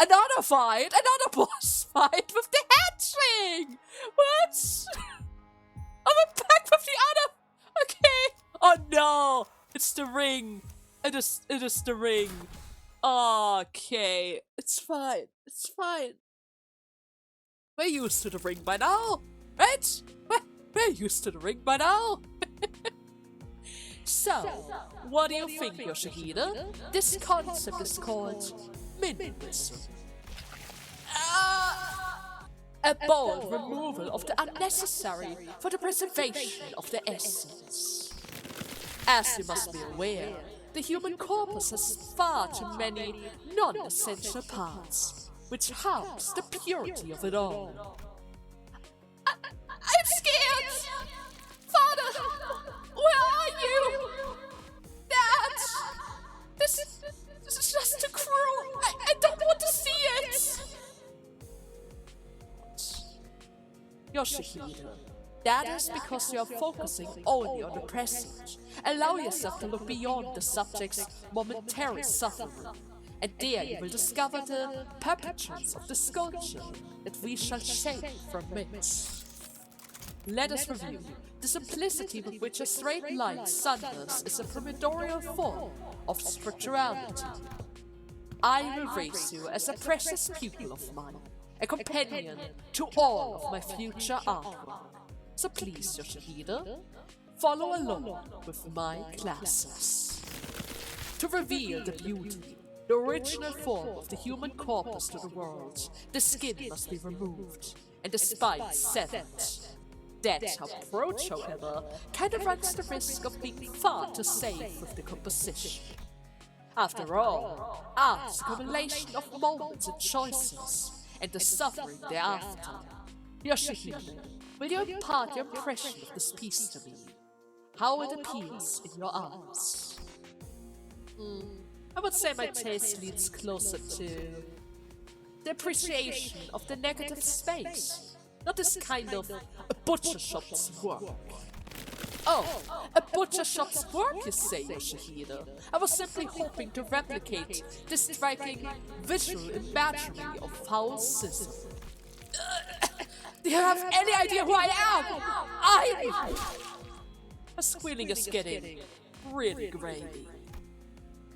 Another fight! Another boss fight with the Hatchling! What? I'm back with the other... Okay. Oh no! It's the ring. It is the ring. Okay. It's fine. It's fine. We're used to the ring by now, right? We're used to the ring by now. So, what do you think, Yoshihide? This concept is called minimalism. A bold removal of the unnecessary for the preservation of the essence. As you must be aware, the human corpus has far too many non-essential parts, which harms the purity of it all. I'm scared! Father! Where are you? Dad! This is just too cruel! I don't want to see it! Yoshihide, that is because you are focusing only on the present. Allow yourself to look beyond the subject's momentary suffering, and there you will discover the perpetuance of the sculpture that we shall shape from it. Let us review. The simplicity with which a straight line thunders is a primordial form of spirituality. I will raise you as a precious pupil of mine, a companion to all of my future artwork. So please, Yoshihide, follow along with my classes. To reveal the beauty, the original form of the human corpus to the world, the skin must be removed, and the spine severed. That approach, however, kind of runs the risk of being far too safe with the composition. After all, art is a combination of moments and choices, and the suffering thereafter. Yoshihide, will you impart your impression of this piece to me? How it appears in your eyes? I would say my taste leans closer to the appreciation of the negative space. Not this kind of a butcher shop's work. Oh, a butcher shop's work, you say, Yoshihide? I was simply hoping to replicate the striking visual imagery of foul sizzle. Do you have any idea who I am? My squealing is getting really grainy.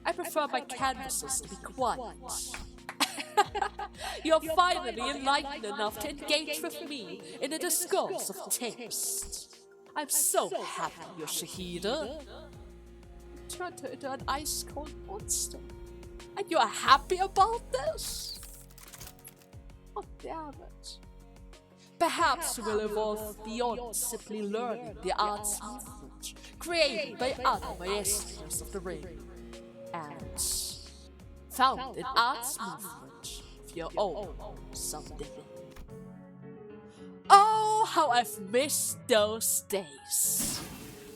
I prefer my canvases to be quiet. You're finally enlightened enough to engage with me in a discourse of taste. I'm so happy, Yoshihide. Turned her into an ice-cold monster. And you are happy about this? Oh, damn it. Perhaps you will evolve beyond simply learning the arts movement created by other maestros of the ring, and found an arts movement of your own someday. Oh, how I've missed those days.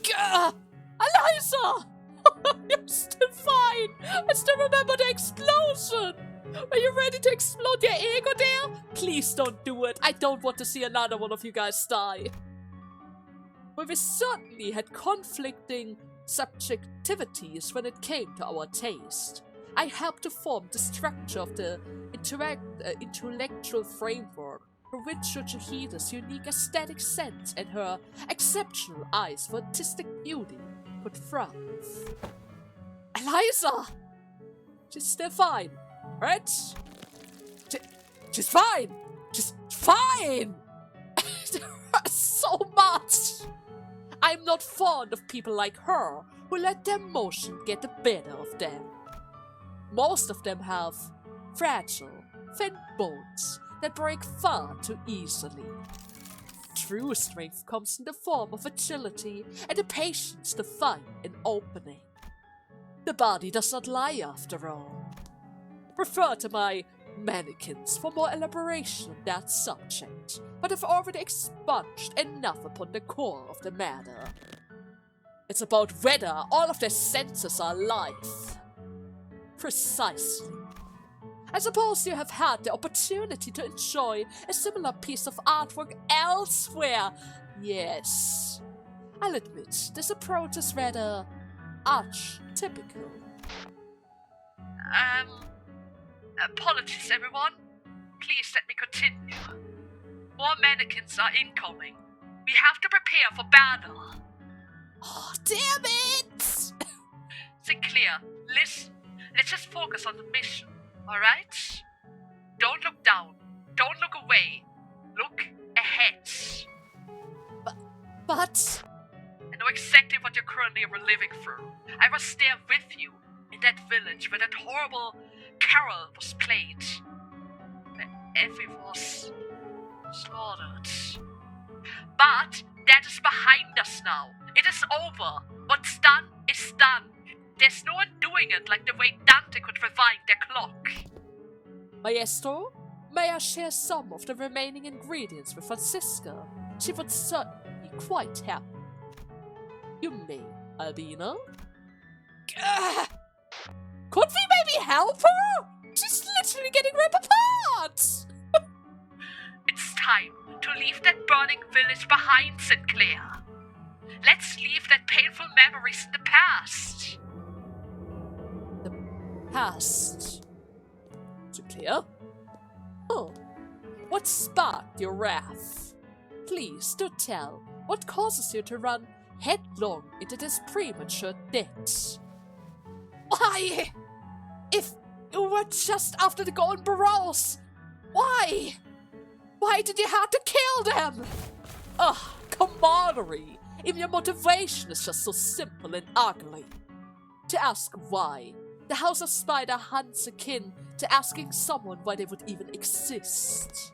Gah! Eliza! You're still fine! I still remember the explosion! Are you ready to explode your ego there? Please don't do it. I don't want to see another one of you guys die. Well, we certainly had conflicting subjectivities when it came to our taste. I helped to form the structure of the intellectual framework for which Yochihide's unique aesthetic sense and her exceptional eyes for artistic beauty could thrive. Eliza! She's still fine, right? She's fine! She's fine! It hurts so much! I'm not fond of people like her who let their emotion get the better of them. Most of them have fragile, thin bones that break far too easily. True strength comes in the form of agility and the patience to find an opening. The body does not lie after all. Refer to my mannequins for more elaboration on that subject, but I've already expunged enough upon the core of the matter. It's about whether all of their senses are alive. Precisely. I suppose you have had the opportunity to enjoy a similar piece of artwork elsewhere. Yes. I'll admit, this approach is rather archetypical. Apologies, everyone. Please let me continue. More mannequins are incoming. We have to prepare for battle. Oh, damn it! Sinclair, listen. Let's just focus on the mission, alright? Don't look down. Don't look away. Look ahead. But... I know exactly what you're currently reliving through. I was there with you, in that village where that horrible carol was played. Where Effie was slaughtered. But that is behind us now. It is over. What's done is done. There's no one doing it like the way Dante could rewind their clock. Maestro, may I share some of the remaining ingredients with Francisca? She would certainly be quite happy. You may, Albina. Could we maybe help her? She's literally getting ripped apart! It's time to leave that burning village behind, Sinclair. Let's leave that painful memories in the past. The past? Sinclair? Oh, what sparked your wrath? Please do tell. What causes you to run headlong into this premature death? Why? If you were just after the golden barrels, why? Why did you have to kill them? Ugh, camaraderie. Even your motivation is just so simple and ugly. To ask why, the House of Spider hunts akin to asking someone why they would even exist.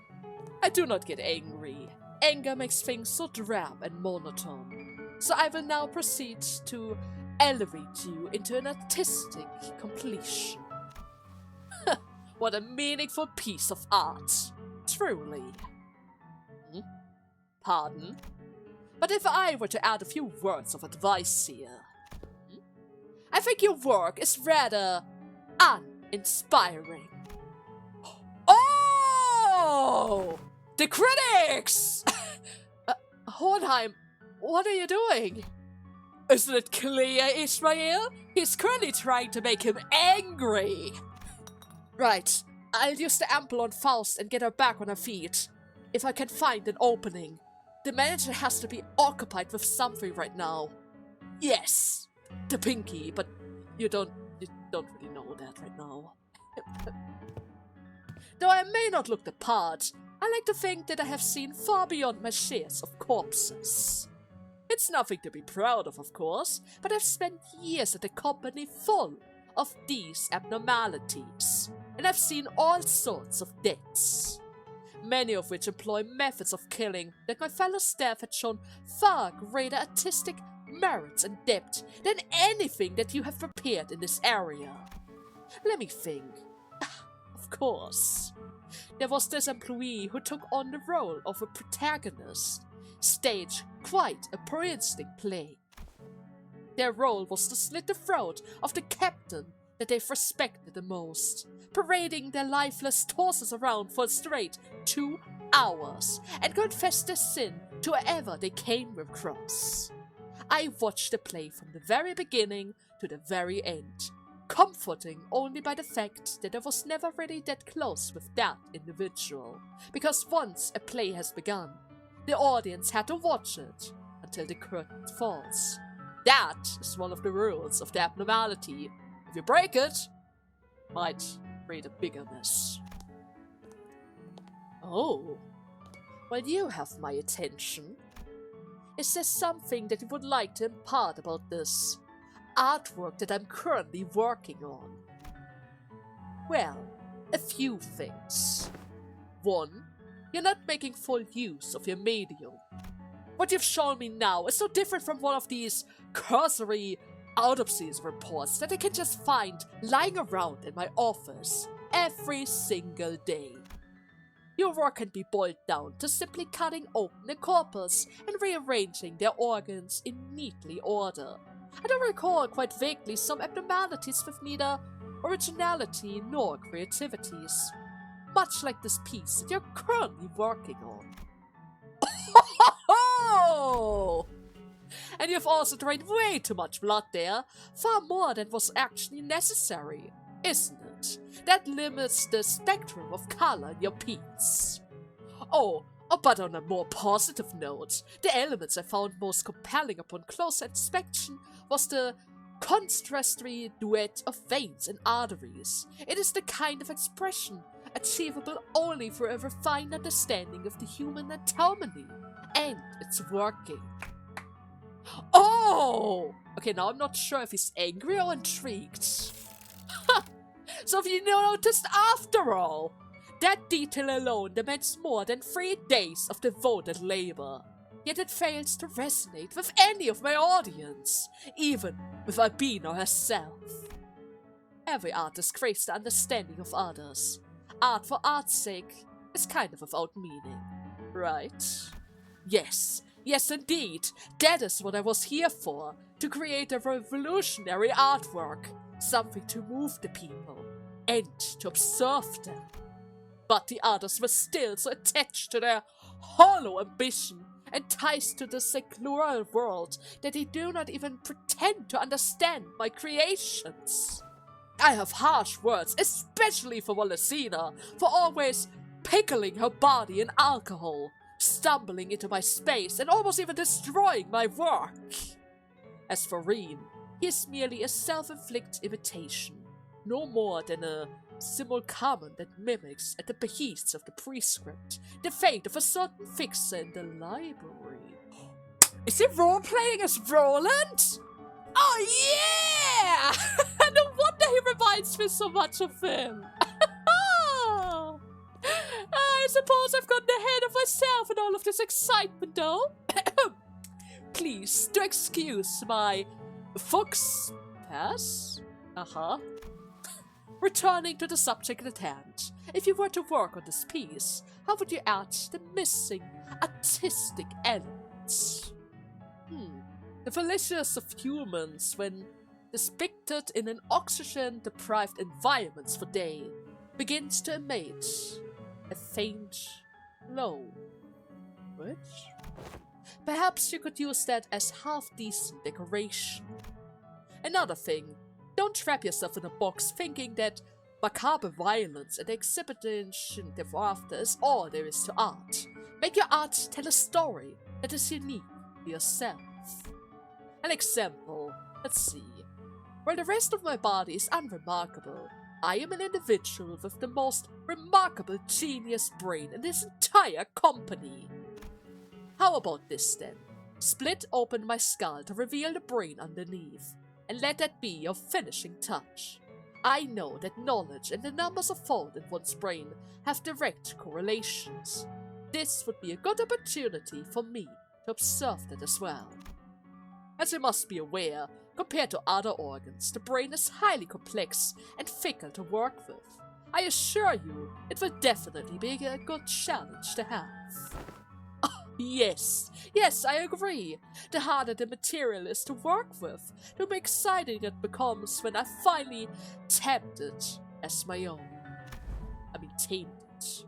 I do not get angry. Anger makes things so drab and monotone. So I will now proceed to elevate you into an artistic completion. What a meaningful piece of art. Truly. Pardon? But if I were to add a few words of advice here, I think your work is rather uninspiring. Oh! The critics! Hornheim, what are you doing? Isn't it clear, Ishmael? He's currently trying to make him angry. Right, I'll use the ample on Faust and get her back on her feet. If I can find an opening. The manager has to be occupied with something right now. Yes, the pinky, but you don't really know that right now. Though I may not look the part, I like to think that I have seen far beyond my shares of corpses. It's nothing to be proud of course, but I've spent years at a company full of these abnormalities, and I've seen all sorts of deaths. Many of which employ methods of killing that my fellow staff had shown far greater artistic merits and depth than anything that you have prepared in this area. Let me think. Of course. There was this employee who took on the role of a protagonist, staged quite a princely play. Their role was to slit the throat of the captain that they've respected the most, parading their lifeless torsos around for a straight 2 hours, and confess their sin to whoever they came across. I watched the play from the very beginning to the very end, comforting only by the fact that I was never really that close with that individual, because once a play has begun, the audience had to watch it until the curtain falls. That is one of the rules of the abnormality. If you break it, might create a bigger mess. Oh, well, you have my attention. Is there something that you would like to impart about this artwork that I'm currently working on? Well, a few things. One, you're not making full use of your medium. What you've shown me now is so different from one of these cursory autopsies reports that I can just find lying around in my office every single day. Your work can be boiled down to simply cutting open the corpus and rearranging their organs in neatly order. I don't recall quite vaguely some abnormalities with neither originality nor creativities, much like this piece that you're currently working on. Oh! And you've also drained way too much blood there, far more than was actually necessary, isn't it? effect that limits the spectrum of color in your piece. But on a more positive note, the elements I found most compelling upon closer inspection was the contrasty duet of veins and arteries. It is the kind of expression achievable only through a refined understanding of the human anatomy, and it's working. Oh! Okay, now I'm not sure if he's angry or intrigued. So if you noticed after all, that detail alone demands more than 3 days of devoted labor. Yet it fails to resonate with any of my audience, even with Albina herself. Every artist craves the understanding of others. Art for art's sake is kind of without meaning, right? Yes indeed, that is what I was here for, to create a revolutionary artwork, something to move the people, and to observe them. But the others were still so attached to their hollow ambition and ties to the secular world that they do not even pretend to understand my creations. I have harsh words, especially for Wallacina, for always pickling her body in alcohol, stumbling into my space, and almost even destroying my work. As for Reem, he is merely a self-inflicted imitation, no more than a simulacrum that mimics, at the behests of the prescript, the fate of a certain fixer in the library. Is he role-playing as Roland? Oh yeah! No wonder he reminds me so much of him. I suppose I've gotten ahead of myself in all of this excitement, though. Please, do excuse my fox pass? Returning to the subject at hand, if you were to work on this piece, how would you add the missing artistic elements? The fallacies of humans when depicted in an oxygen-deprived environments for day begins to emit a faint glow. Which? Perhaps you could use that as half-decent decoration. Another thing, don't trap yourself in a box thinking that macabre violence and exhibition thereafter is all there is to art. Make your art tell a story that is unique to yourself. An example, let's see. While the rest of my body is unremarkable, I am an individual with the most remarkable genius brain in this entire company. How about this then? Split open my skull to reveal the brain underneath, and let that be your finishing touch. I know that knowledge and the numbers of thought in one's brain have direct correlations. This would be a good opportunity for me to observe that as well. As you must be aware, compared to other organs, the brain is highly complex and fickle to work with. I assure you, it will definitely be a good challenge to have. Yes, I agree. The harder the material is to work with, the more exciting it becomes when I finally tamed it as my own. Tamed it.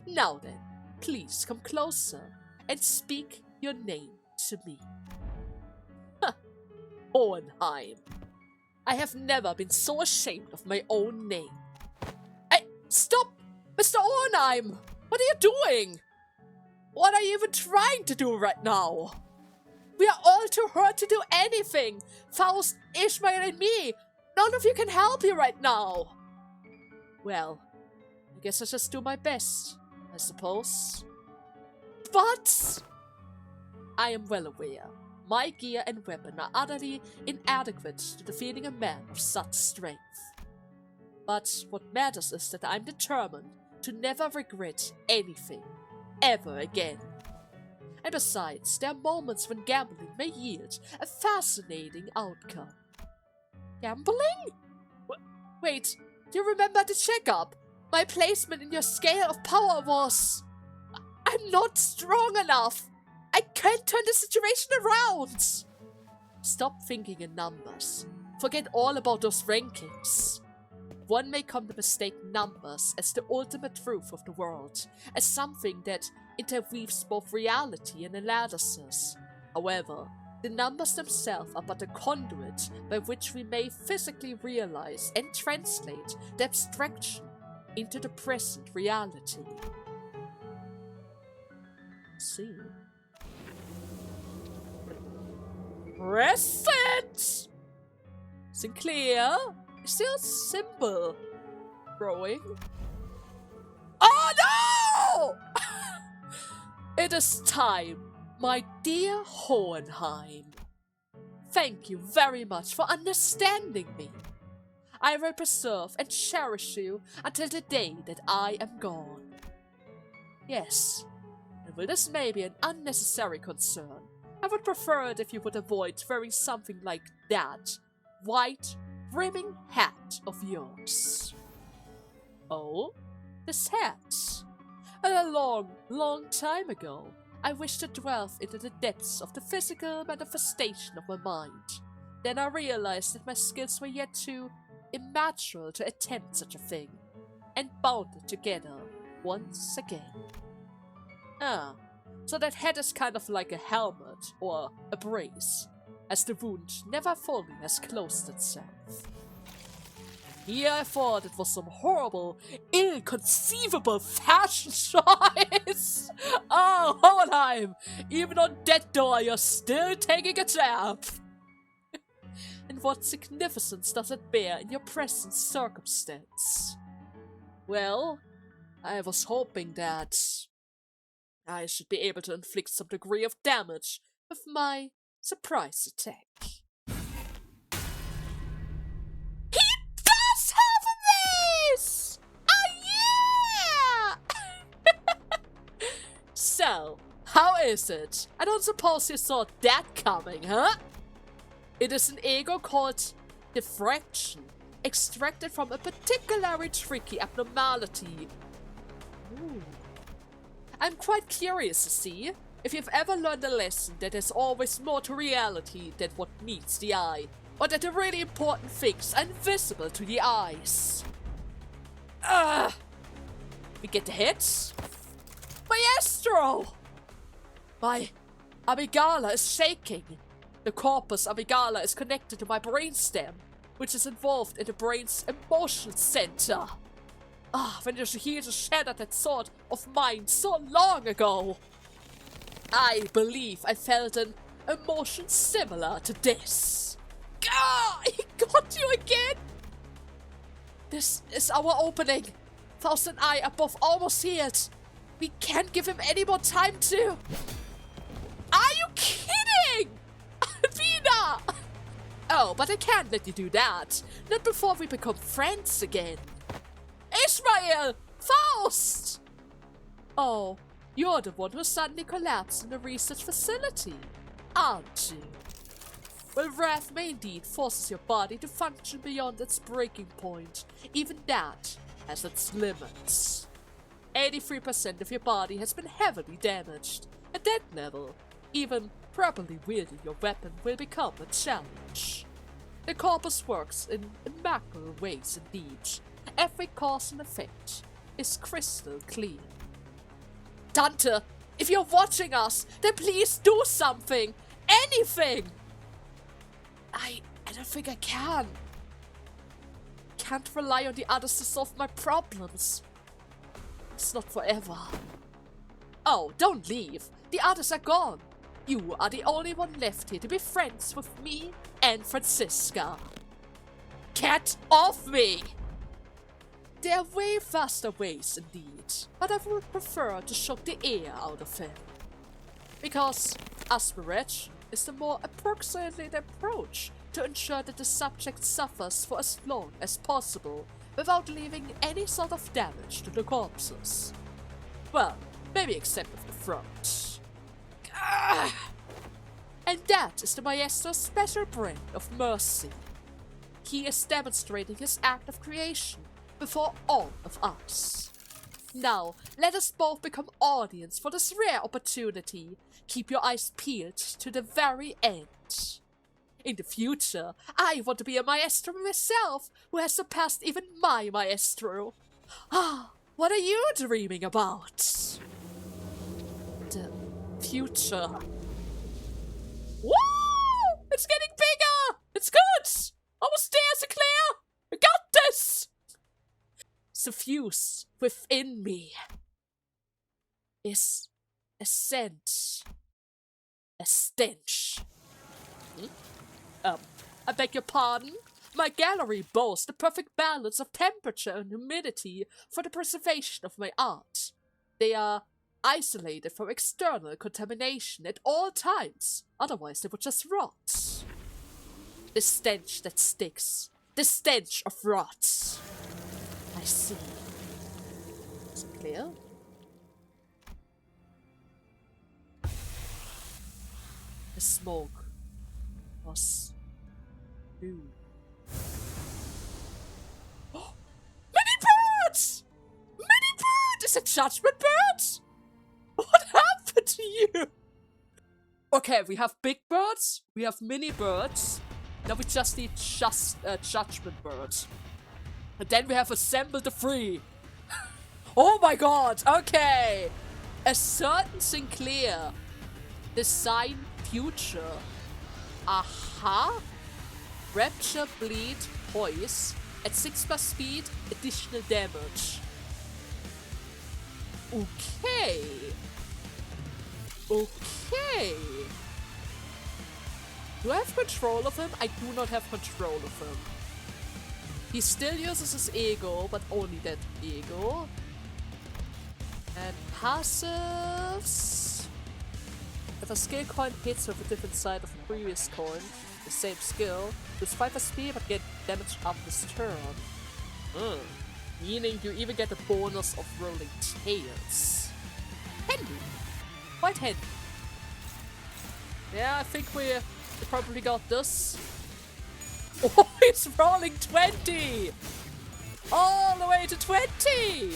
Now then, please come closer and speak your name to me. Hohenheim. I have never been so ashamed of my own name. Hey, stop! Mr. Hohenheim! What are you doing? What are you even trying to do right now? We are all too hurt to do anything. Faust, Ishmael, and me. None of you can help you right now. Well, I guess I'll just do my best, I suppose. But I am well aware. My gear and weapon are utterly inadequate to defeating a man of such strength. But what matters is that I'm determined to never regret anything, ever again. And besides, there are moments when gambling may yield a fascinating outcome. Gambling? Wait, do you remember the checkup? My placement in your scale of power was... I'm not strong enough! I can't turn the situation around! Stop thinking in numbers. Forget all about those rankings. One may come to mistake numbers as the ultimate truth of the world, as something that interweaves both reality and analysis. However, The numbers themselves are but a conduit by which we may physically realize and translate the abstraction into the present reality. See? Present! Sinclair? Is there a symbol growing? Oh no! It is time, my dear Hohenheim. Thank you very much for understanding me. I will preserve and cherish you until the day that I am gone. Yes, and while this may be an unnecessary concern, I would prefer it if you would avoid wearing something like that white, brimming hat of yours. Oh, this hat. A long, long time ago, I wished to delve into the depths of the physical manifestation of my mind. Then I realized that my skills were yet too immature to attempt such a thing, and bound it together once again. Ah, so that hat is kind of like a helmet or a brace, as the wound never fully has closed itself. Here I thought it was some horrible, inconceivable fashion choice! Oh, Hohenheim! Even on that door you're still taking a jab! And what significance does it bear in your present circumstance? Well, I was hoping that I should be able to inflict some degree of damage with my surprise attack. He does have this! Oh yeah! So, how is it? I don't suppose you saw that coming, huh? It is an ego called diffraction, extracted from a particularly tricky abnormality. Ooh. I'm quite curious to see if you've ever learned a lesson that there's always more to reality than what meets the eye, or that the really important things are invisible to the eyes. We get the hits? Maestro! My amygdala is shaking. The corpus amygdala is connected to my brainstem, which is involved in the brain's emotion center. When you hear the shattered that thought of mine so long ago. I believe I felt an emotion similar to this. He got you again! This is our opening. Faust and I are both almost healed. We can't give him any more time to... Are you kidding? Alvina! Oh, but I can't let you do that. Not before we become friends again. Ishmael! Faust! Oh, you're the one who suddenly collapsed in the research facility, aren't you? Well, wrath may indeed forces your body to function beyond its breaking point. Even that has its limits. 83% of your body has been heavily damaged. At that level, even properly wielding your weapon will become a challenge. The corpus works in immaculate ways indeed. Every cause and effect is crystal clear. Tante, if you're watching us, then please do something! Anything! I don't think I can. Can't rely on the others to solve my problems. It's not forever. Oh, don't leave. The others are gone. You are the only one left here to be friends with me and Franziska. Get off me! There are way faster ways indeed, but I would prefer to shock the air out of him. Because aspiration is the more approximate approach to ensure that the subject suffers for as long as possible without leaving any sort of damage to the corpses. Well, maybe except with the front. And that is the Maestro's special brand of mercy. He is demonstrating his act of creation before all of us. Now, let us both become audience for this rare opportunity. Keep your eyes peeled to the very end. In the future, I want to be a maestro myself, who has surpassed even my maestro. What are you dreaming about? The future. Woo! It's getting bigger! It's good! Almost there, Sinclair! We got this! Suffused within me is a scent. A stench. I beg your pardon? My gallery boasts the perfect balance of temperature and humidity for the preservation of my art. They are isolated from external contamination at all times, otherwise they would just rot. The stench that sticks. The stench of rot. I see. Is it clear? The smoke was blue. Oh! Many birds! Many birds! Is it judgment birds? What happened to you? Okay, we have big birds, we have mini birds. Now we just need judgment birds. And then we have assembled the three. Oh my god, okay. A certain Sinclair. Design future. Aha. Rapture, bleed, poise. At 6+ speed, additional damage. Okay. Okay. Do I have control of him? I do not have control of him. He still uses his ego, but only that ego. And passives. If a skill coin hits with a different side of the previous coin, the same skill, lose 5 SP but get damage up this turn. Meaning you even get a bonus of rolling tails. Handy. Quite handy. Yeah, I think we probably got this. Oh, he's rolling 20! All the way to 20!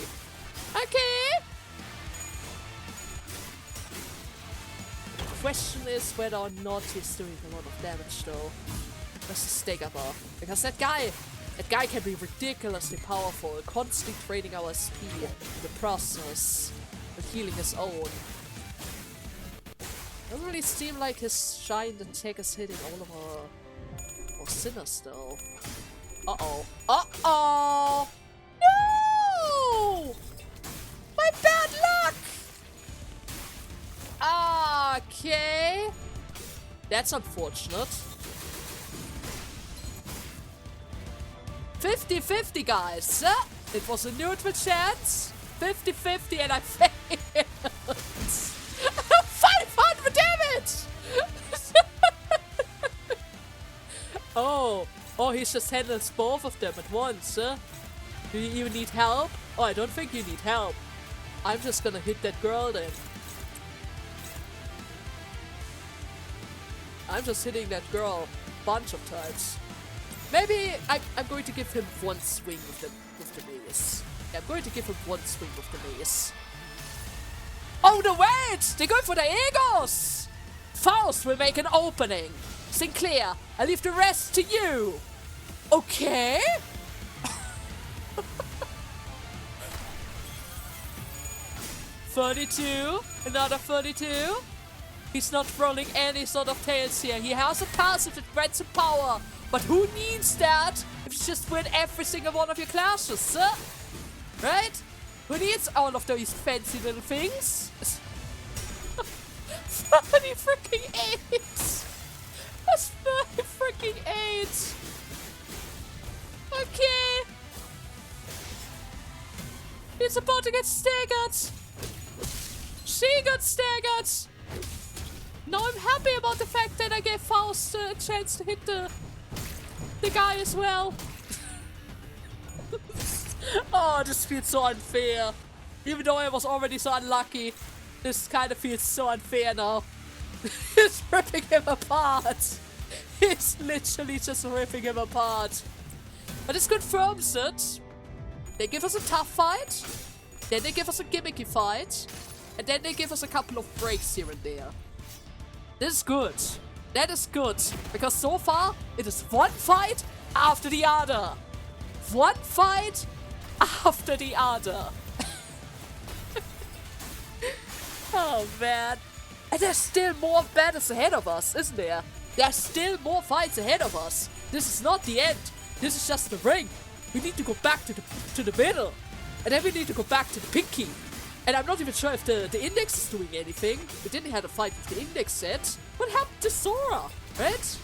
Okay! The question is whether or not he's doing a lot of damage though. That's the stake up off. Because that guy can be ridiculously powerful, constantly draining our SP in the process, and healing his own. Doesn't really seem like his giant attack is hitting all of our sinners though. Uh-oh. Uh-oh! No! My bad luck! Okay. That's unfortunate. 50-50, guys. It was a neutral chance. 50-50 and I failed. 500 damage! Oh, he just handles both of them at once, huh? Do you even need help? Oh, I don't think you need help. I'm just gonna hit that girl then. I'm just hitting that girl a bunch of times. Maybe I'm going to give him one swing with the mace. Yeah, I'm going to give him one swing with the mace. Oh no, wait! They're going for the egos! Faust will make an opening. Sinclair, I leave the rest to you. Okay? $32, another 32. He's not rolling any sort of tails here. He has a passive that grants him power. But who needs that if you just win every single one of your classes, huh? Right? Who needs all of those fancy little things? 30 freaking 8! That's 30 freaking 8! Okay! He's about to get staggered! She got staggered! Now I'm happy about the fact that I gave Faust a chance to hit the guy as well. Oh, this feels so unfair. Even though I was already so unlucky, this kind of feels so unfair now. He's ripping him apart. He's literally just ripping him apart. But this confirms it. They give us a tough fight, then they give us a gimmicky fight, and then they give us a couple of breaks here and there. This is good. That is good. Because so far, it is one fight after the other. One fight after the other. Oh man. And there's still more battles ahead of us, isn't there? There's still more fights ahead of us. This is not the end. This is just the ring. We need to go back to the middle. And then we need to go back to the pinky. And I'm not even sure if the index is doing anything. We didn't have a fight with the index yet. What happened to Sora, right?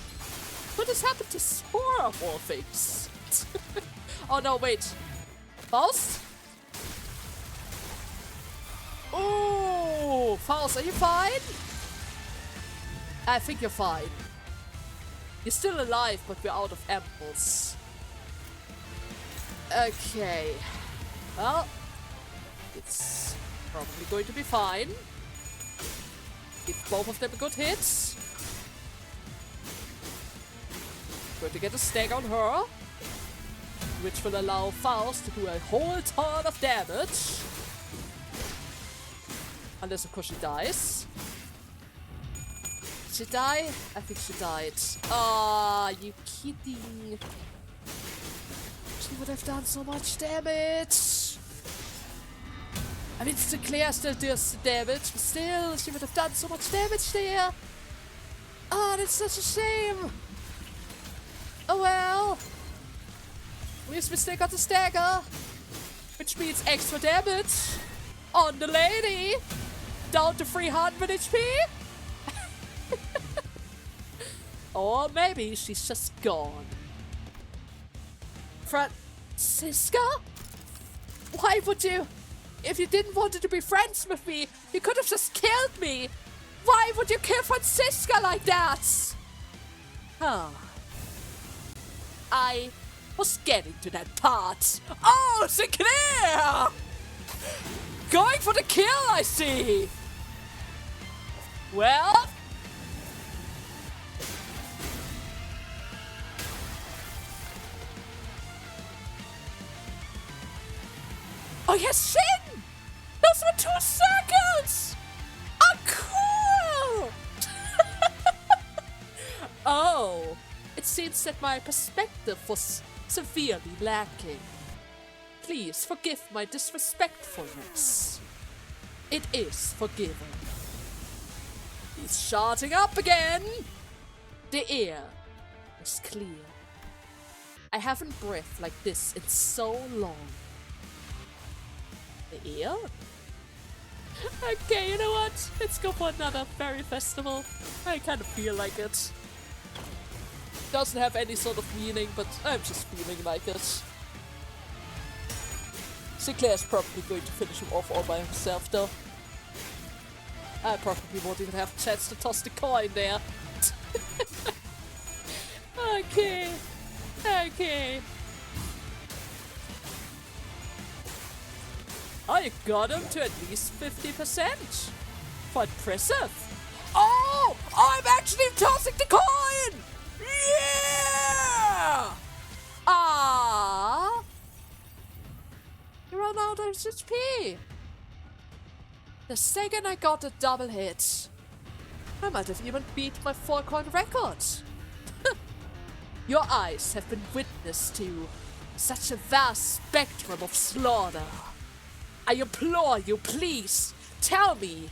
What has happened to Sora of all things? Oh no, wait. Faust? Oh, Faust, are you fine? I think you're fine. You're still alive, but we're out of apples. Okay. Well, it's probably going to be fine. Give both of them a good hit. Going to get a stack on her, which will allow Faust to do a whole ton of damage. Unless, of course, she dies. Did she die? I think she died. Ah, you kidding? She would have done so much damage. I mean, Sinclair still does damage, but still, she would have done so much damage there. Ah, that's such a shame. Oh well. At least we still got the stagger, which means extra damage on the lady. Down to 300 HP. Or maybe she's just gone. Francisca? Why would you? If you didn't want to be friends with me, you could have just killed me. Why would you kill Francisca like that? Huh. I was getting to that part. Oh, Sinclair! Going for the kill, I see. Well, oh yes, Shin! Those were 2 circles! Oh, cool! Oh, it seems that my perspective was severely lacking. Please forgive my disrespectfulness. It is forgiven. He's shouting up again! The air is clear. I haven't breathed like this in so long. The air? Okay, you know what? Let's go for another fairy festival. I kind of feel like it. Doesn't have any sort of meaning, but I'm just feeling like it. Sinclair's probably going to finish him off all by himself, though. I probably won't even have a chance to toss the coin there. Okay. Okay. I got him to at least 50%. Quite impressive. Oh! I'm actually tossing the coin! Yeah! Ah! You run out of HP. The second I got a double hit, I might have even beat my 4-coin record. Your eyes have been witness to such a vast spectrum of slaughter. I implore you, please, tell me,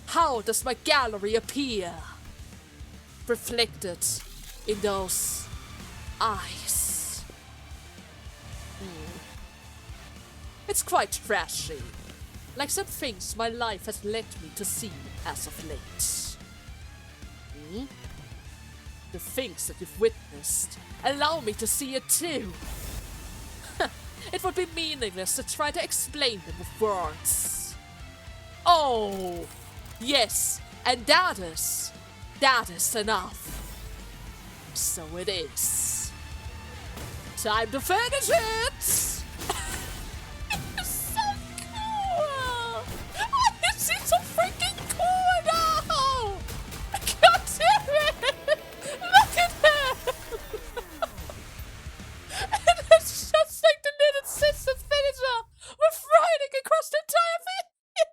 how does my gallery appear? Reflected in those eyes. It's quite trashy. Like some things my life has led me to see as of late. The things that you've witnessed allow me to see it too. It would be meaningless to try to explain them with words. Oh, yes, and that is enough. So it is. Time to finish it! It's so cool! This is so freaking cool now! God damn it! Look at him! And it's just like the knitted sister finisher with riding across the entire video!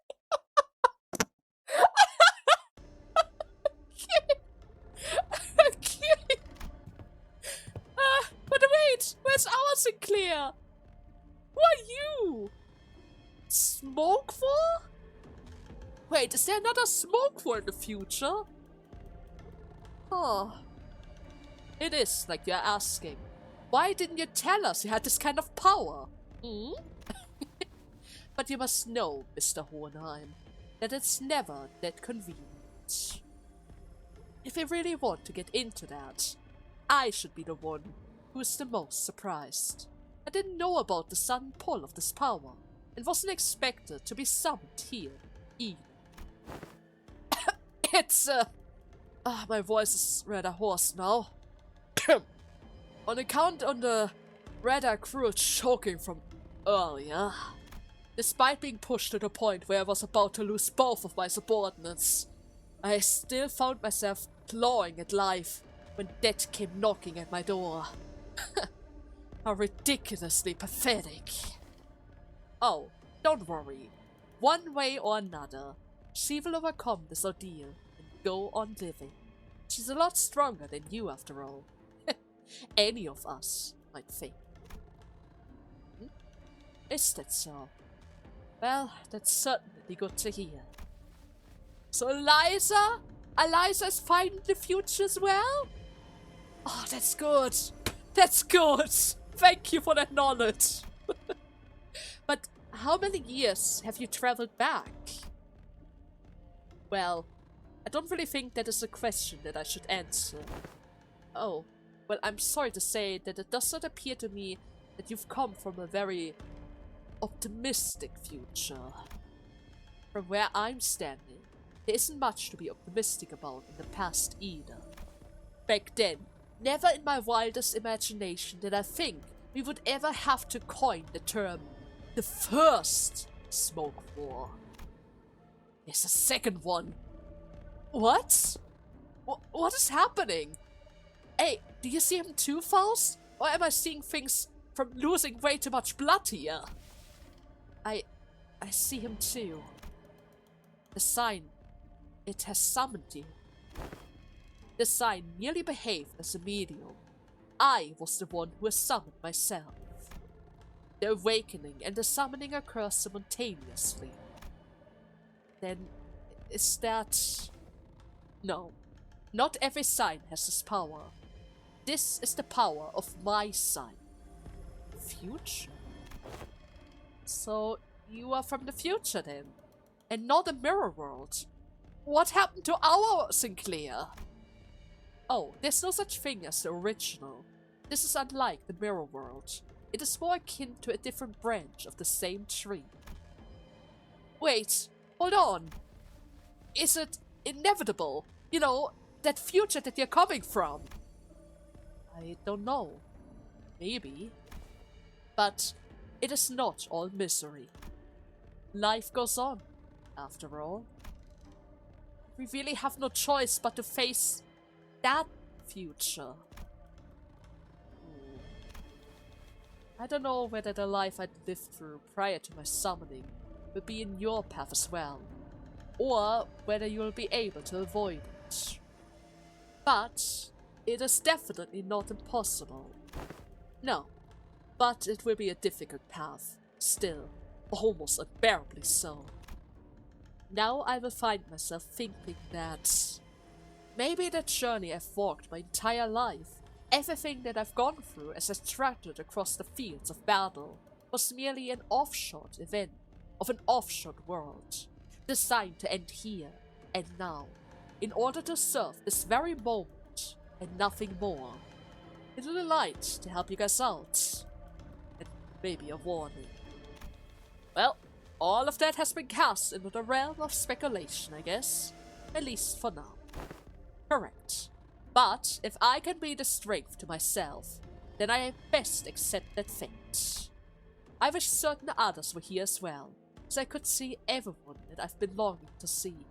Okay. But wait, where's our Sinclair? Who are you? Smokeful? Wait, is there another Smokeful in the future? Oh, It is like you're asking, why didn't you tell us you had this kind of power? Hmm? But you must know, Mr. Hornheim, that it's never that convenient. If we really want to get into that, I should be the one who is the most surprised. I didn't know about the sudden pull of this power, and wasn't expected to be summoned here, either. My voice is rather hoarse now. On account of the rather cruel choking from earlier, despite being pushed to the point where I was about to lose both of my subordinates, I still found myself clawing at life when death came knocking at my door. How ridiculously pathetic. Oh, don't worry. One way or another, she will overcome this ordeal and go on living. She's a lot stronger than you, after all. Any of us might think. Is that so? Well, that's certainly good to hear. So Eliza? Eliza is finding the future as well? Oh, that's good. That's good. Thank you for that knowledge. But how many years have you traveled back? Well, I don't really think that is a question that I should answer. Oh, well, I'm sorry to say that it does not appear to me that you've come from a very optimistic future. From where I'm standing, there isn't much to be optimistic about in the past either. Back then, never in my wildest imagination did I think we would ever have to coin the term the first smoke war. There's a second one. What? What is happening? Hey, do you see him too, Faust? Or am I seeing things from losing way too much blood here? I see him too. The sign, it has summoned you. The sign merely behaved as a medium. I was the one who has summoned myself. The awakening and the summoning occur simultaneously. Then, is that... No, not every sign has this power. This is the power of my sign. Future? So, you are from the future then? And not a mirror world? What happened to our Sinclair? Oh, there's no such thing as the original. This is unlike the mirror world. It is more akin to a different branch of the same tree. Wait, hold on. Is it inevitable? You know, that future that you're coming from? I don't know. Maybe. But it is not all misery. Life goes on, after all. We really have no choice but to face that future. I don't know whether the life I'd lived through prior to my summoning will be in your path as well, or whether you'll be able to avoid it. But it is definitely not impossible. No, but it will be a difficult path, still, almost unbearably so. Now I will find myself thinking that maybe the journey I've walked my entire life, everything that I've gone through as I strutted across the fields of battle, was merely an offshot event of an offshot world, designed to end here and now, in order to serve this very moment and nothing more. A little light to help you guys out, and maybe a warning. Well, all of that has been cast into the realm of speculation, I guess, at least for now. Correct. But if I can be the strength to myself, then I best accept that fate. I wish certain others were here as well, so I could see everyone that I've been longing to see.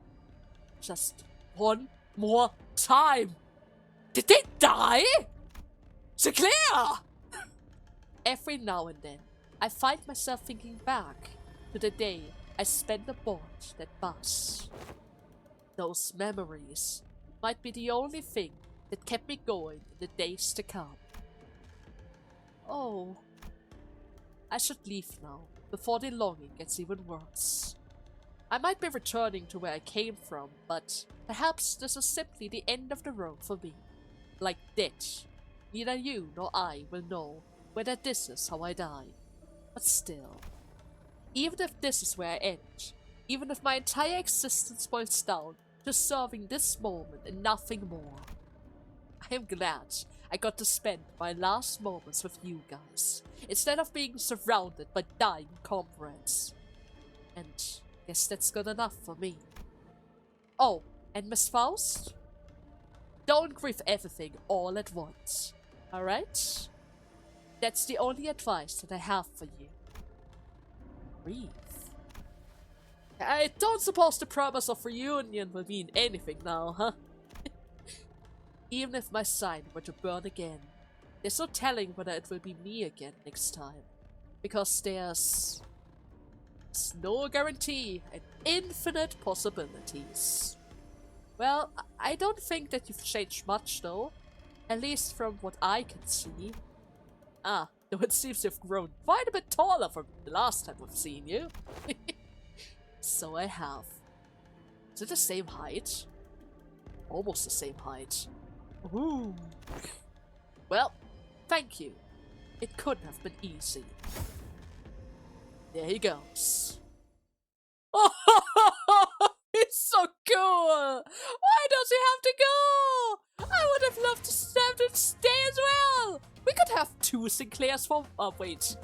Just one more time! Did they die? Sinclair! Every now and then, I find myself thinking back to the day I spent aboard that bus. Those memories might be the only thing that kept me going in the days to come. Oh, I should leave now, before the longing gets even worse. I might be returning to where I came from, but perhaps this is simply the end of the road for me. Like death Neither you nor I will know whether this is how I die. But still, even if this is where I end, even if my entire existence boils down to serving this moment and nothing more, I am glad I got to spend my last moments with you guys, instead of being surrounded by dying comrades. And guess that's good enough for me. Oh, and Miss Faust? Don't grieve everything all at once, alright? That's the only advice that I have for you. Breathe. I don't suppose the promise of reunion will mean anything now, huh? Even if my sign were to burn again, there's no telling whether it will be me again next time. Because there's no guarantee and infinite possibilities. Well, I don't think that you've changed much though. At least from what I can see. Ah, though it seems you've grown quite a bit taller from the last time I've seen you. So I have. Is it the same height? Almost the same height. Ooh. Well, thank you. It couldn't have been easy. There he goes. Oh, he's so cool! Why does he have to go? I would have loved to have him stay as well! We could have two Sinclairs for— oh, wait.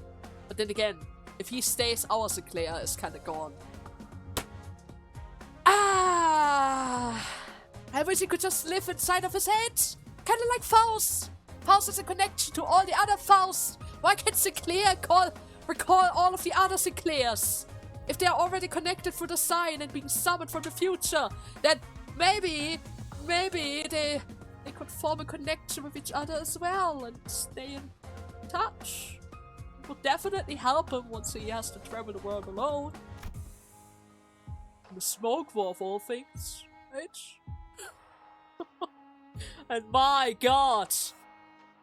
But then again, if he stays, our Sinclair is kinda gone. Ah! I wish he could just live inside of his head! Kinda like Faust! Faust has a connection to all the other Fausts! Why can't Sinclair recall all of the other Sinclairs? If they are already connected through the sign and being summoned from the future, then maybe they could form a connection with each other as well and stay in touch. It would definitely help him once he has to travel the world alone. The smoke war of all things, right? And my god!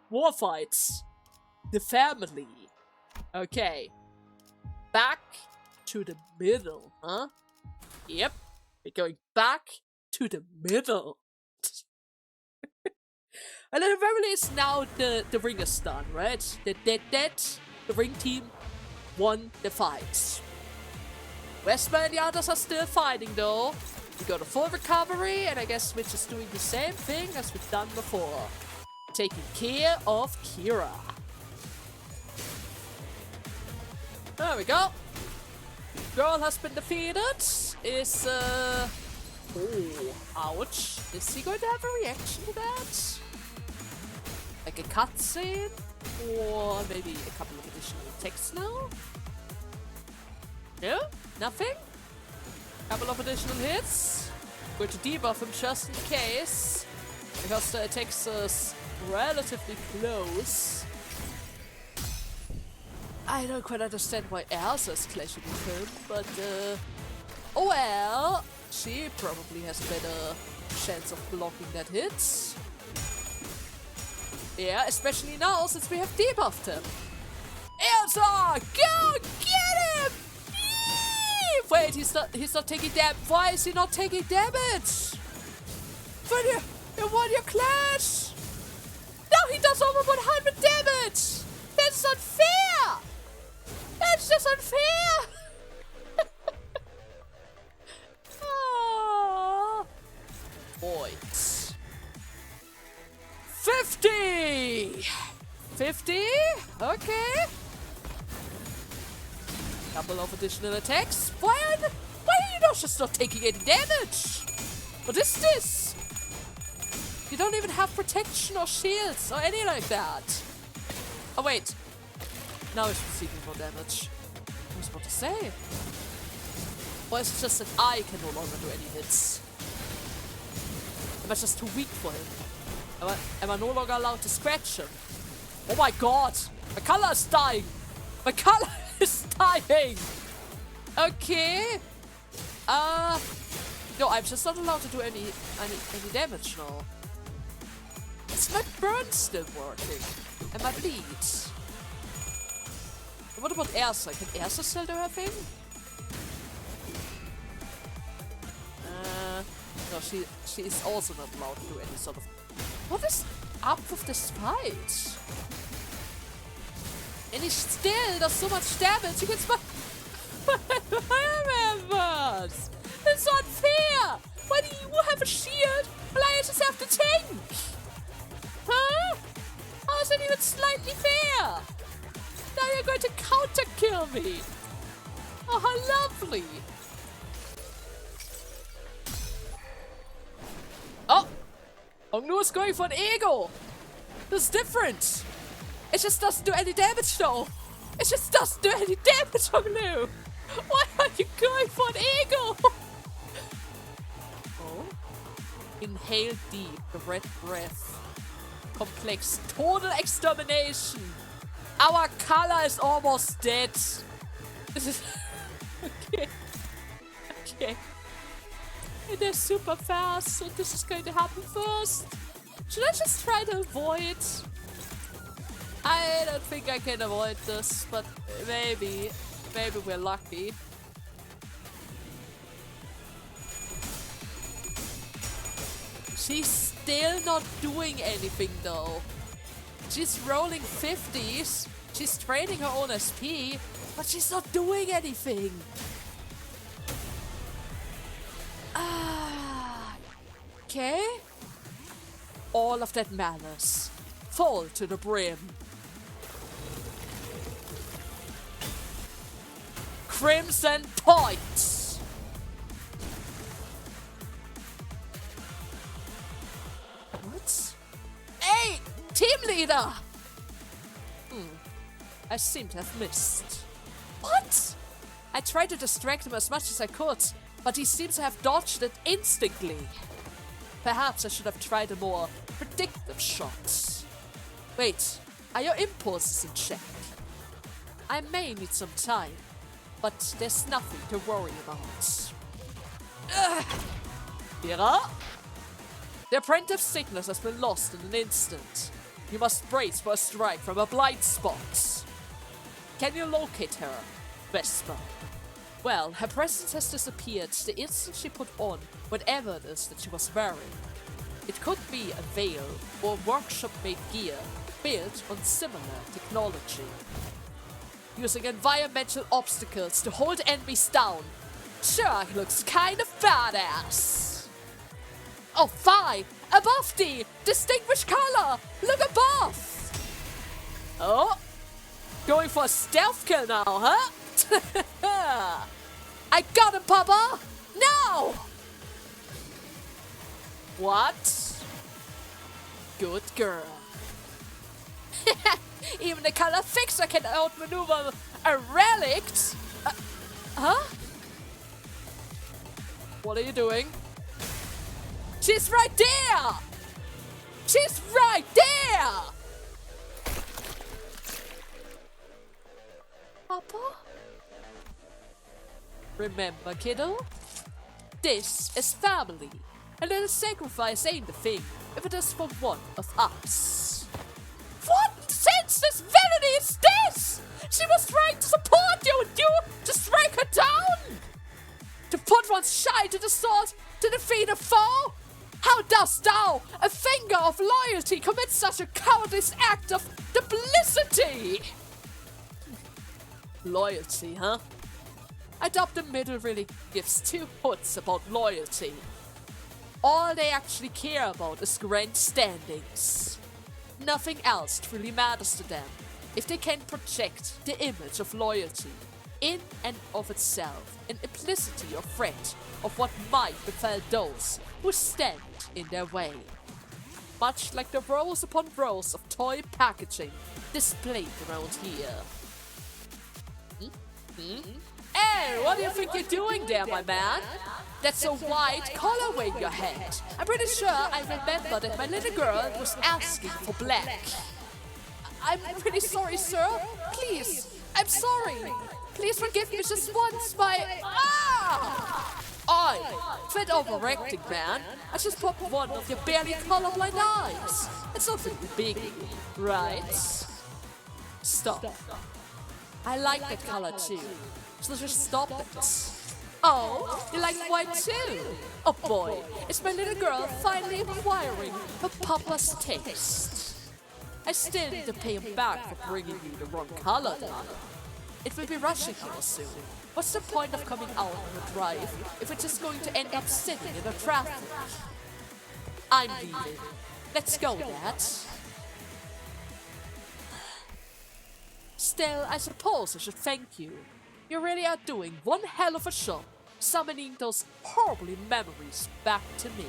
War fights! The family! Okay. Back to the middle, huh? Yep. We're going back to the middle. And the family is now the ring is done, right? The ring team won the fights. Westman and the others are still fighting though. We got a full recovery, and I guess we're just doing the same thing as we've done before. Taking care of Kira. There we go. Girl has been defeated. Is oh, ouch. Is he going to have a reaction to that? Like a cutscene? Or maybe a couple of additional texts now? No? Nothing? Couple of additional hits. Going to debuff him just in case. Because the attacks is relatively close. I don't quite understand why Elsa is clashing with him, but oh well. She probably has a better chance of blocking that hit. Yeah, especially now since we have debuffed him. Elsa! Go get him! Yee! Wait, he's not taking damage. Why is he not taking damage? But you won your clash! No, he does over 100 damage! That's unfair! That's just unfair! Oh. Points. 50! 50? Okay. Couple of additional attacks. Why are you not just not taking any damage? What is this? You don't even have protection or shields or anything like that. Oh wait. Now it's receiving more damage. I was about to say. Or is it just that I can no longer do any hits? Am I just too weak for him? Am I no longer allowed to scratch him? Oh my god! My color is dying! My color is dying! Okay. No, I'm just not allowed to do any damage now. Is my burn still working? And my bleed? What about Ersa? Can Ersa still do her thing? No, she is also not allowed to do any sort of... What is... up with this fight. And he still does so much damage against my fire members. It's unfair. Why do you have a shield while I just have to tank? Huh? How is that even slightly fair? Now you're going to counter kill me. Oh, how lovely. Oh! Ongnu is going for an ego. This is different. It just doesn't do any damage though. It just doesn't do any damage, Ongnu. Why are you going for an ego? Oh. Inhale deep, the red breath. Complex, total extermination. Our color is almost dead. This is... okay. Okay. And they're super fast, so this is going to happen first. Should I just try to avoid? I don't think I can avoid this, but maybe. Maybe we're lucky. She's still not doing anything though. She's rolling 50s. She's trading her own SP, but she's not doing anything. Okay. All of that malice. Fall to the brim. Crimson points. What? Hey, team leader. I seem to have missed. What? I tried to distract him as much as I could, but he seems to have dodged it instantly. Perhaps I should have tried a more predictive shot. Wait, are your impulses in check? I may need some time, but there's nothing to worry about. Mira? The apprentice sickness has been lost in an instant. You must brace for a strike from a blind spot. Can you locate her, Vesper? Well, her presence has disappeared the instant she put on whatever it is that she was wearing. It could be a veil or workshop-made gear built on similar technology. Using environmental obstacles to hold enemies down sure looks kind of badass. Oh, fine! Above thee! Distinguished color! Look above! Oh! Going for a stealth kill now, huh? I got him, Papa! Now! What? Good girl. Even the color fixer can outmaneuver a relict! Huh? What are you doing? She's right there! She's right there! Papa? Remember, kiddo? This is family. A little sacrifice ain't the thing if it is for one of us. What senseless villainy is this? She was trying to support you and you to strike her down? To put one's shy to the sword to defeat a foe? How dost thou, a finger of loyalty, commit such a cowardly act of duplicity? Loyalty, huh? I doubt the middle really gives two hoots about loyalty. All they actually care about is grand standings. Nothing else truly matters to them if they can project the image of loyalty in and of itself, an implicity or threat of what might befall those who stand in their way. Much like the rows upon rows of toy packaging displayed around here. Hey, what do you think you're doing there, my man? That's a white collarway in your head. I'm pretty sure I remember that my little girl was asking for black. I'm pretty sorry, sir. Please, I'm sorry. Please forgive me just once, my... Ah! Oi, quit overacting, man. I just popped one of your barely colorblind eyes. It's nothing big, right? Stop. I like that color too. So just stop it. Oh, you like white too? Oh boy, is my little girl finally acquiring her papa's taste. I still need to pay him back for bringing you the wrong color, darling. It will be rushing here soon. What's the point of coming out on a drive if we're just going to end up sitting in the traffic? I'm leaving. Let's go, Dad. Still, I suppose I should thank you. You really are doing one hell of a job, summoning those horrible memories back to me.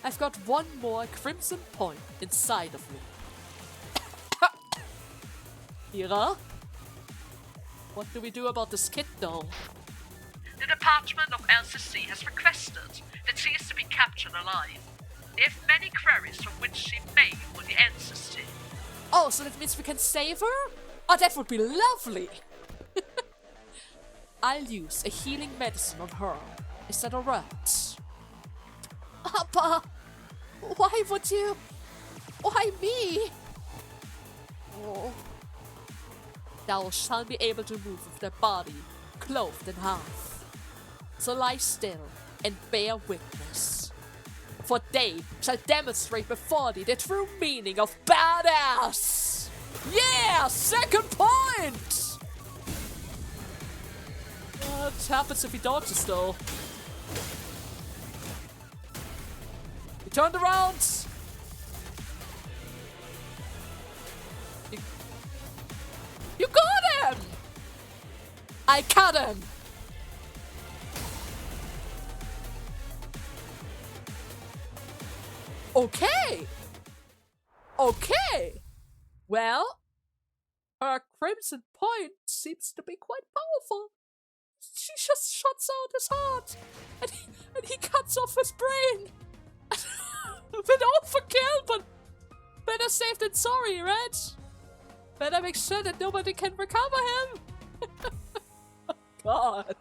I've got one more crimson point inside of me. Ira? What do we do about this kid, though? The Department of LCC has requested that she is to be captured alive. They have many queries from which she may want the answers to. Oh, so that means we can save her? Oh, that would be lovely! I'll use a healing medicine on her. Is that alright? Papa! Why would you? Why me? Oh. Thou shalt be able to move with thy body, clothed in half. So lie still and bear witness. For they shall demonstrate before thee the true meaning of badass! Yeah! Second point! What happens if he dodges though? He turned around! You got him! I cut him! Okay! Okay! Well, her crimson point seems to be quite powerful. She just shuts out his heart, and he cuts off his brain. A bit overkill, but better safe than sorry, right? Better make sure that nobody can recover him. Oh God.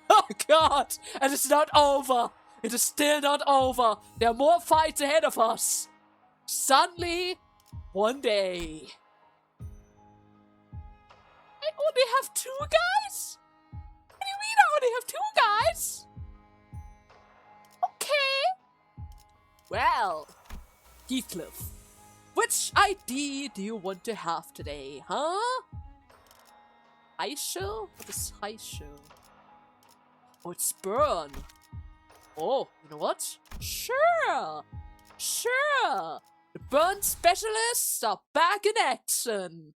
Oh God. And it's not over. It is still not over. There are more fights ahead of us. Suddenly, one day. I only have 2 guys? What do you mean I only have 2 guys? Okay. Well, Heathcliff, which ID do you want to have today, huh? High show? What is high show? Oh, it's burn. Oh, you know what? Sure! Sure! The burn specialists are back in action!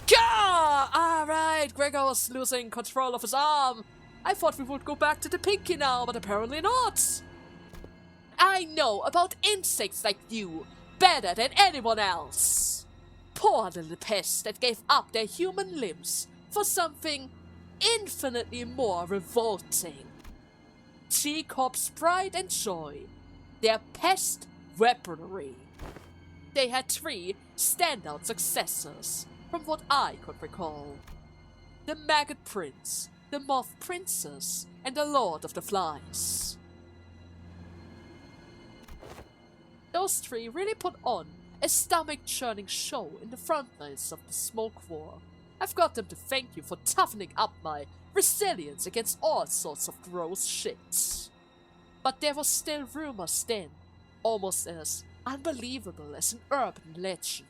Gah! Alright, Gregor was losing control of his arm. I thought we would go back to the pinky now, but apparently not. I know about insects like you better than anyone else. Poor little pests that gave up their human limbs for something infinitely more revolting. T-Corp's pride and joy, their pest weaponry. They had 3 standout successors, from what I could recall. The Maggot Prince, the Moth Princess, and the Lord of the Flies. Those 3 really put on a stomach-churning show in the front lines of the smoke war. I've got them to thank you for toughening up my resilience against all sorts of gross shit. But there was still rumors then, almost as unbelievable as an urban legend,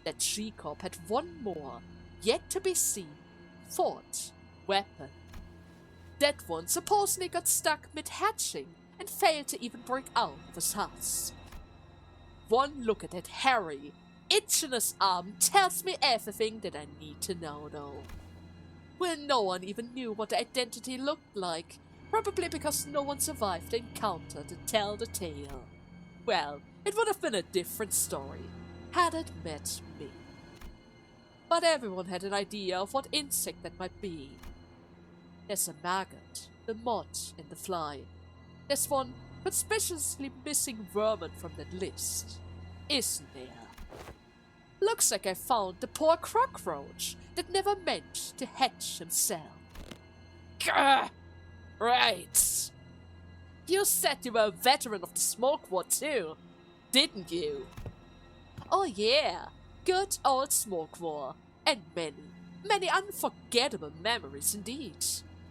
that G-Corp had one more, yet to be seen, thought weapon. That one supposedly got stuck mid-hatching and failed to even break out of his house. One look at that hairy, itchiness arm tells me everything that I need to know, though. Well, no one even knew what the identity looked like, probably because no one survived the encounter to tell the tale. Well, it would have been a different story had it met me. But everyone had an idea of what insect that might be. There's a maggot, the moth, and the fly. There's one conspicuously missing vermin from that list, isn't there? Looks like I found the poor cockroach that never meant to hatch himself. Grr! Right. You said you were a veteran of the smoke war too, didn't you? Oh yeah, good old smoke war. And many unforgettable memories indeed.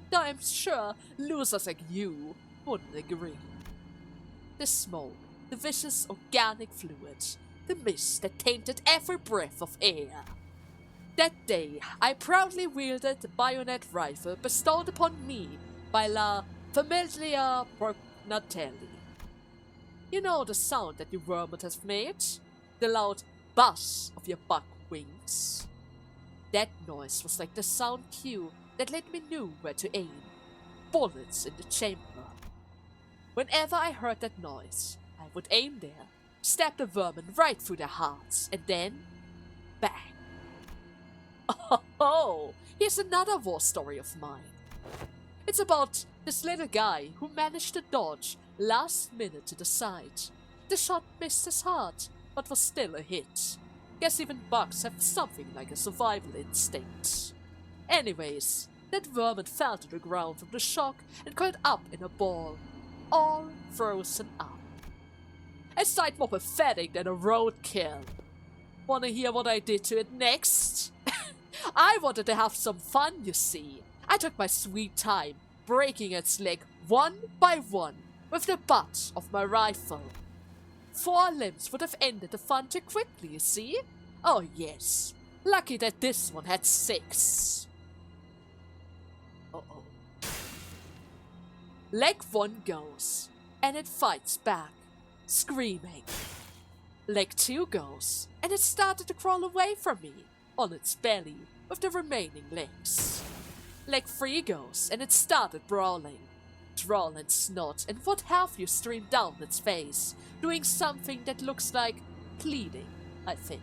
Though I'm sure losers like you wouldn't agree. The smoke, the vicious organic fluid, the mist that tainted every breath of air. That day, I proudly wielded the bayonet rifle bestowed upon me by La Familia Prognatelli. You know the sound that your worm would have made? The loud buzz of your buck wings? That noise was like the sound cue that let me know where to aim. Bullets in the chamber. Whenever I heard that noise, I would aim there, stab the vermin right through their hearts, and then bang. Oh, here's another war story of mine. It's about this little guy who managed to dodge last minute to the side. The shot missed his heart, but was still a hit. Guess even bugs have something like a survival instinct. Anyways, that vermin fell to the ground from the shock and curled up in a ball, all frozen up. A sight more pathetic than a roadkill. Wanna hear what I did to it next? I wanted to have some fun, you see. I took my sweet time, breaking its leg one by one with the butt of my rifle. 4 limbs would have ended the fun too quickly, you see? Oh yes, lucky that this one had 6. Uh-oh. Leg 1 goes, and it fights back, screaming. Leg 2 goes, and it started to crawl away from me, on its belly, with the remaining legs. Leg 3 goes, and it started brawling. Drawl and snot and what have you streamed down its face, doing something that looks like pleading, I think.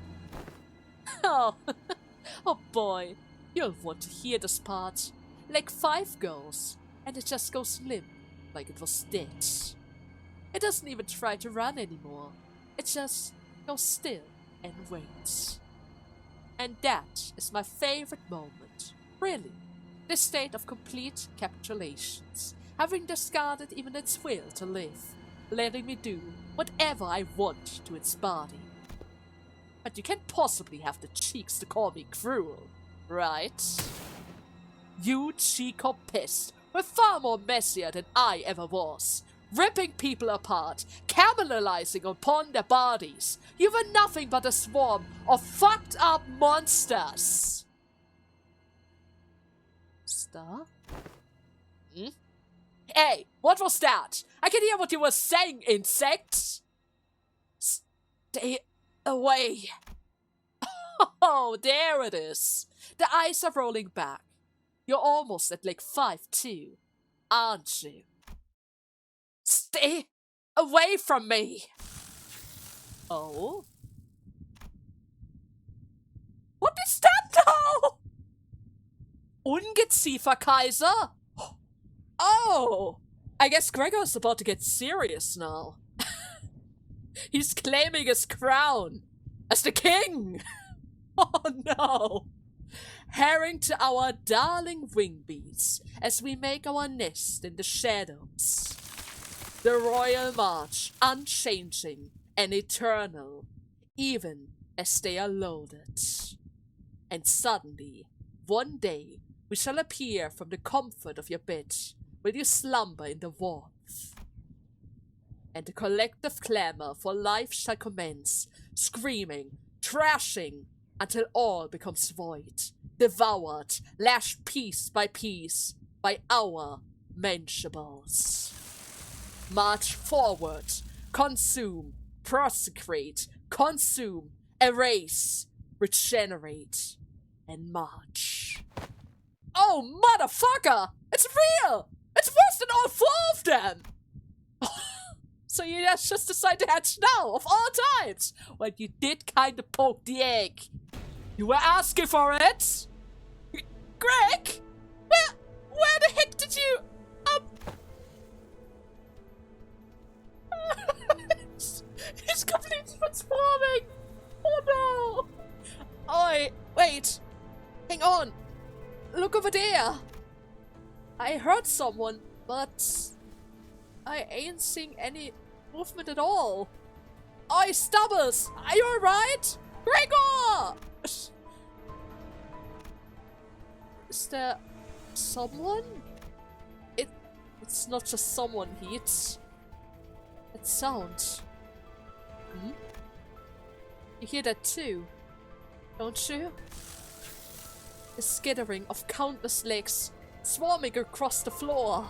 Oh, oh boy, you'll want to hear this part. Leg 5 goes, and it just goes limp, like it was dead. It doesn't even try to run anymore. It just goes still and waits. And that is my favorite moment, really. The state of complete capitulations, having discarded even its will to live, letting me do whatever I want to its body. But you can't possibly have the cheeks to call me cruel, right? You cheek-o pest were far more messier than I ever was, ripping people apart, cannibalizing upon their bodies. You were nothing but a swarm of fucked up monsters. Star? Hmm? Hey, what was that? I can hear what you were saying, insects! Stay away. Oh, there it is. The eyes are rolling back. You're almost at Leg 5 too, aren't you? Stay away from me! Oh? What is that now? Ungeziefer, Kaiser? Oh! I guess Gregor's about to get serious now. He's claiming his crown as the king! Oh no! Herring to our darling wing beats as we make our nest in the shadows. The royal march, unchanging and eternal, even as they are loaded. And suddenly, one day, we shall appear from the comfort of your bed, will you slumber in the warmth. And the collective clamor for life shall commence, screaming, trashing, until all becomes void, devoured, lashed piece by our mentionables. March forward, consume, prosecrate, consume, erase, regenerate, and march. Oh, motherfucker! It's real! It's worse than all 4 of them! So you just decide to hatch now, of all times! Well, you did kinda poke the egg. You were asking for it? Greg? Where the heck did you... He's completely transforming! Oh no! Oi, wait! Hang on! Look over there! I heard someone, but... I ain't seeing any movement at all. Oi, Stubbles! Are you alright? Gregor! Is there someone? It's not just someone here, it's sound. Hmm? You hear that too, don't you? The skittering of countless legs swarming across the floor.